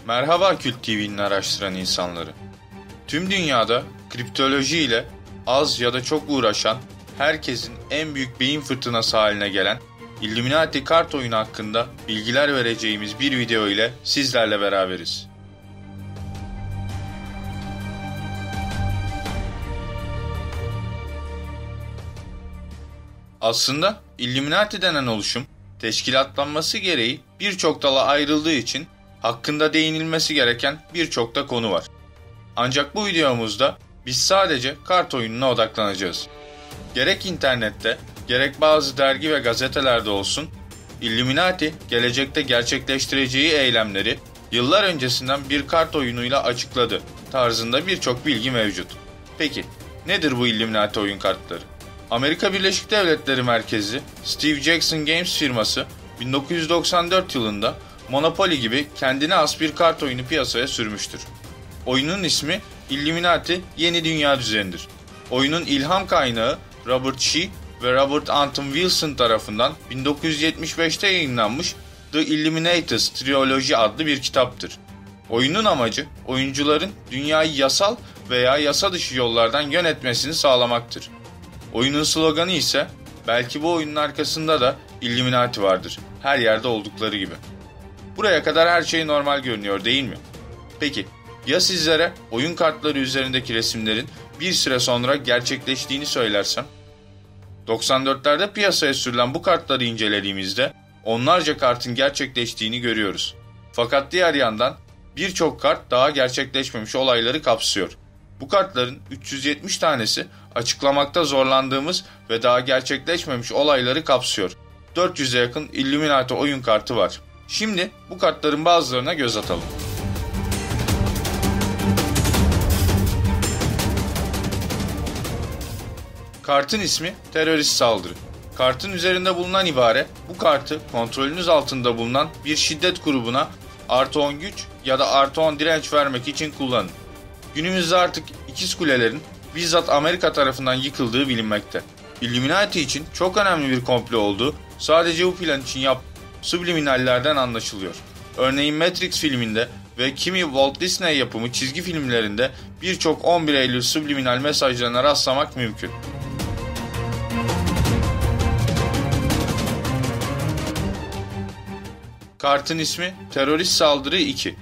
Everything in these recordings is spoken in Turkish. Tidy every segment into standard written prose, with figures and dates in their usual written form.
Merhaba Kült TV'nin araştıran insanları. Tüm dünyada kriptoloji ile az ya da çok uğraşan, herkesin en büyük beyin fırtınası haline gelen Illuminati kart oyunu hakkında bilgiler vereceğimiz bir video ile sizlerle beraberiz. Aslında Illuminati denen oluşum, teşkilatlanması gereği birçok dala ayrıldığı için hakkında değinilmesi gereken birçok da konu var. Ancak bu videomuzda biz sadece kart oyununa odaklanacağız. Gerek internette, gerek bazı dergi ve gazetelerde olsun, Illuminati gelecekte gerçekleştireceği eylemleri yıllar öncesinden bir kart oyunuyla açıkladı tarzında birçok bilgi mevcut. Peki, nedir bu Illuminati oyun kartları? Amerika Birleşik Devletleri merkezli Steve Jackson Games firması 1994 yılında Monopoly gibi kendine has bir kart oyunu piyasaya sürmüştür. Oyunun ismi Illuminati Yeni Dünya Düzeni'dir. Oyunun ilham kaynağı Robert Shea ve Robert Anton Wilson tarafından 1975'te yayınlanmış The Illuminators Trilogy adlı bir kitaptır. Oyunun amacı oyuncuların dünyayı yasal veya yasa dışı yollardan yönetmesini sağlamaktır. Oyunun sloganı ise belki bu oyunun arkasında da Illuminati vardır, her yerde oldukları gibi. Buraya kadar her şey normal görünüyor değil mi? Peki ya sizlere oyun kartları üzerindeki resimlerin bir süre sonra gerçekleştiğini söylersem? 94'lerde piyasaya sürülen bu kartları incelediğimizde onlarca kartın gerçekleştiğini görüyoruz. Fakat diğer yandan birçok kart daha gerçekleşmemiş olayları kapsıyor. Bu kartların 370 tanesi açıklamakta zorlandığımız ve daha gerçekleşmemiş olayları kapsıyor. 400'e yakın Illuminati oyun kartı var. Şimdi bu kartların bazılarına göz atalım. Kartın ismi Terörist Saldırı. Kartın üzerinde bulunan ibare, bu kartı kontrolünüz altında bulunan bir şiddet grubuna artı 10 güç ya da artı 10 direnç vermek için kullanın. Günümüzde artık ikiz kulelerin bizzat Amerika tarafından yıkıldığı bilinmekte. Illuminati için çok önemli bir komplo olduğu sadece bu plan için subliminallerden anlaşılıyor. Örneğin Matrix filminde ve kimi Walt Disney yapımı çizgi filmlerinde birçok 11 Eylül subliminal mesajlarına rastlamak mümkün. Kartın ismi Terörist Saldırı 2.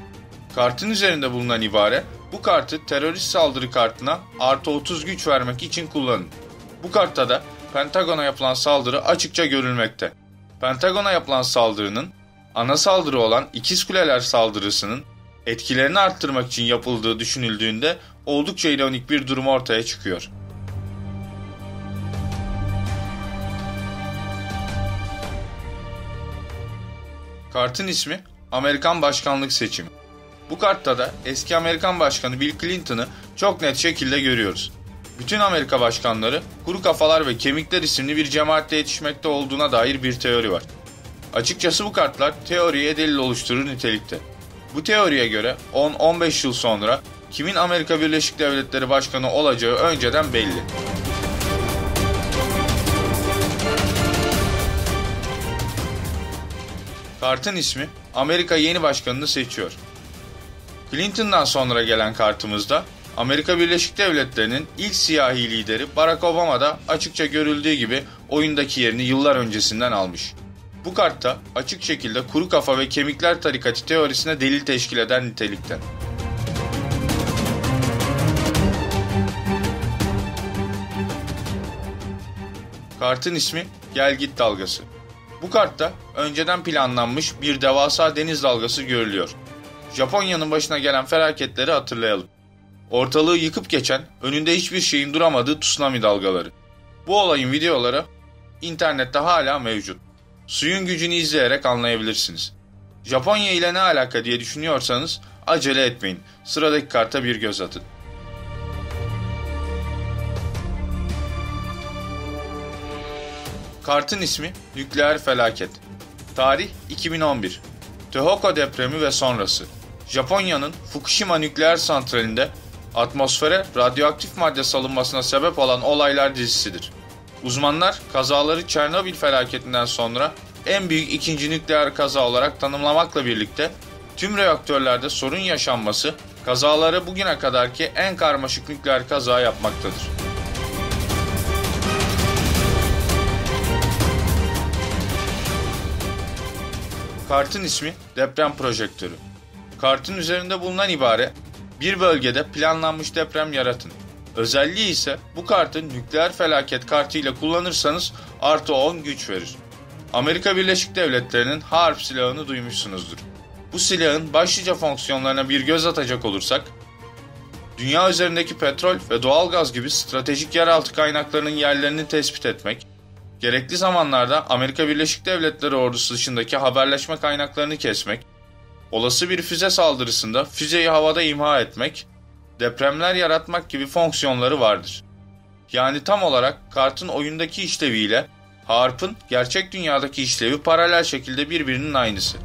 Kartın üzerinde bulunan ibare, bu kartı terörist saldırı kartına artı 30 güç vermek için kullanın. Bu kartta da Pentagon'a yapılan saldırı açıkça görülmekte. Pentagon'a yapılan saldırının ana saldırı olan İkiz Kuleler saldırısının etkilerini arttırmak için yapıldığı düşünüldüğünde oldukça ironik bir durum ortaya çıkıyor. Kartın ismi Amerikan Başkanlık Seçimi. Bu kartta da eski Amerikan Başkanı Bill Clinton'ı çok net şekilde görüyoruz. Bütün Amerika başkanları Kuru Kafalar ve Kemikler isimli bir cemaatle yetişmekte olduğuna dair bir teori var. Açıkçası bu kartlar teoriye delil oluşturur nitelikte. Bu teoriye göre 10-15 yıl sonra kimin Amerika Birleşik Devletleri Başkanı olacağı önceden belli. Kartın ismi Amerika yeni başkanını seçiyor. Clinton'dan sonra gelen kartımızda Amerika Birleşik Devletleri'nin ilk siyahi lideri Barack Obama da açıkça görüldüğü gibi oyundaki yerini yıllar öncesinden almış. Bu kartta açık şekilde Kuru Kafa ve Kemikler tarikatı teorisine delil teşkil eden nitelikte. Kartın ismi Gel Git Dalgası. Bu kartta önceden planlanmış bir devasa deniz dalgası görülüyor. Japonya'nın başına gelen felaketleri hatırlayalım. Ortalığı yıkıp geçen, önünde hiçbir şeyin duramadığı tsunami dalgaları. Bu olayın videoları internette hala mevcut. Suyun gücünü izleyerek anlayabilirsiniz. Japonya ile ne alaka diye düşünüyorsanız acele etmeyin. Sıradaki karta bir göz atın. Kartın ismi Nükleer Felaket. Tarih 2011. Tohoku depremi ve sonrası. Japonya'nın Fukushima nükleer santralinde atmosfere radyoaktif madde salınmasına sebep olan olaylar dizisidir. Uzmanlar kazaları Çernobil felaketinden sonra en büyük ikinci nükleer kaza olarak tanımlamakla birlikte Tüm reaktörlerde sorun yaşanması kazaları bugüne kadarki en karmaşık nükleer kaza yapmaktadır. Kartın ismi deprem projektörü. Kartın üzerinde bulunan ibare, bir bölgede planlanmış deprem yaratın. Özelliği ise bu kartı nükleer felaket kartı ile kullanırsanız artı 10 güç verir. Amerika Birleşik Devletleri'nin HAARP silahını duymuşsunuzdur. Bu silahın başlıca fonksiyonlarına bir göz atacak olursak, dünya üzerindeki petrol ve doğalgaz gibi stratejik yeraltı kaynaklarının yerlerini tespit etmek, gerekli zamanlarda Amerika Birleşik Devletleri ordusu dışındaki haberleşme kaynaklarını kesmek, olası bir füze saldırısında füzeyi havada imha etmek, depremler yaratmak gibi fonksiyonları vardır. Yani tam olarak kartın oyundaki işleviyle HAARP'ın gerçek dünyadaki işlevi paralel şekilde birbirinin aynısı.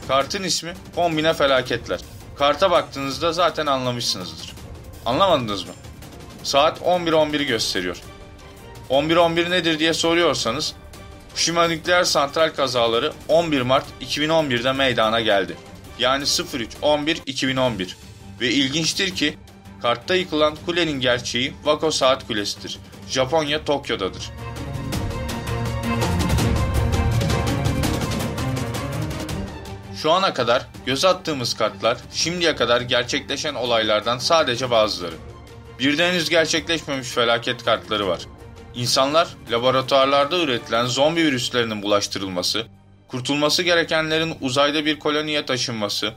Kartın ismi Kombine Felaketler. Karta baktığınızda zaten anlamışsınızdır. Anlamadınız mı? Saat 11:11 gösteriyor. 11:11 nedir diye soruyorsanız, Fukushima nükleer santral kazaları 11 Mart 2011'de meydana geldi. Yani 03.11.2011. Ve ilginçtir ki kartta yıkılan kulenin gerçeği Wako Saat Kulesi'dir. Japonya, Tokyo'dadır. Şu ana kadar göz attığımız kartlar şimdiye kadar gerçekleşen olaylardan sadece bazıları. Bir de henüz gerçekleşmemiş felaket kartları var. İnsanlar laboratuvarlarda üretilen zombi virüslerinin bulaştırılması, kurtulması gerekenlerin uzayda bir koloniye taşınması,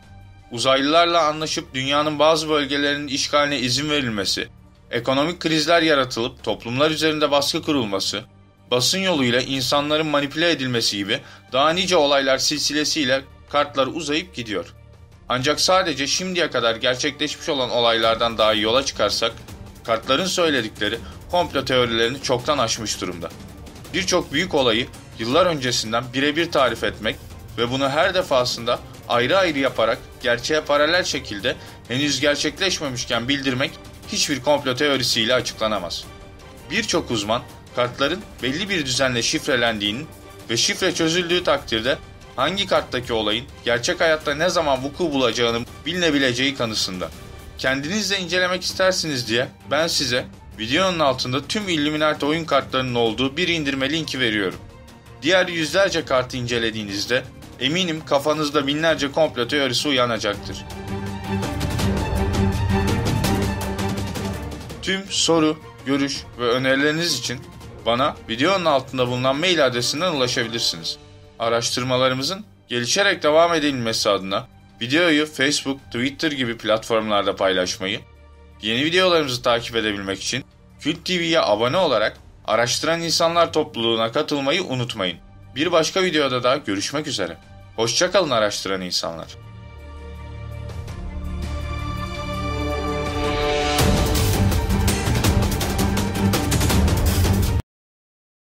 uzaylılarla anlaşıp dünyanın bazı bölgelerinin işgaline izin verilmesi, ekonomik krizler yaratılıp toplumlar üzerinde baskı kurulması, basın yoluyla insanların manipüle edilmesi gibi daha nice olaylar silsilesiyle kartlar uzayıp gidiyor. Ancak sadece şimdiye kadar gerçekleşmiş olan olaylardan dahi yola çıkarsak, kartların söyledikleri komplo teorilerini çoktan aşmış durumda. Birçok büyük olayı yıllar öncesinden birebir tarif etmek ve bunu her defasında ayrı ayrı yaparak gerçeğe paralel şekilde henüz gerçekleşmemişken bildirmek hiçbir komplo teorisiyle açıklanamaz. Birçok uzman kartların belli bir düzenle şifrelendiğinin ve şifre çözüldüğü takdirde hangi karttaki olayın gerçek hayatta ne zaman vuku bulacağını bilinebileceği kanısında. Kendiniz de incelemek istersiniz diye ben size videonun altında tüm Illuminati oyun kartlarının olduğu bir indirme linki veriyorum. Diğer yüzlerce kartı incelediğinizde eminim kafanızda binlerce komplo teorisi uyanacaktır. Tüm soru, görüş ve önerileriniz için bana videonun altında bulunan mail adresinden ulaşabilirsiniz. Araştırmalarımızın gelişerek devam edilmesi adına videoyu Facebook, Twitter gibi platformlarda paylaşmayı, yeni videolarımızı takip edebilmek için Kült TV'ye abone olarak Araştıran İnsanlar topluluğuna katılmayı unutmayın. Bir başka videoda daha görüşmek üzere. Hoşça kalın araştıran insanlar.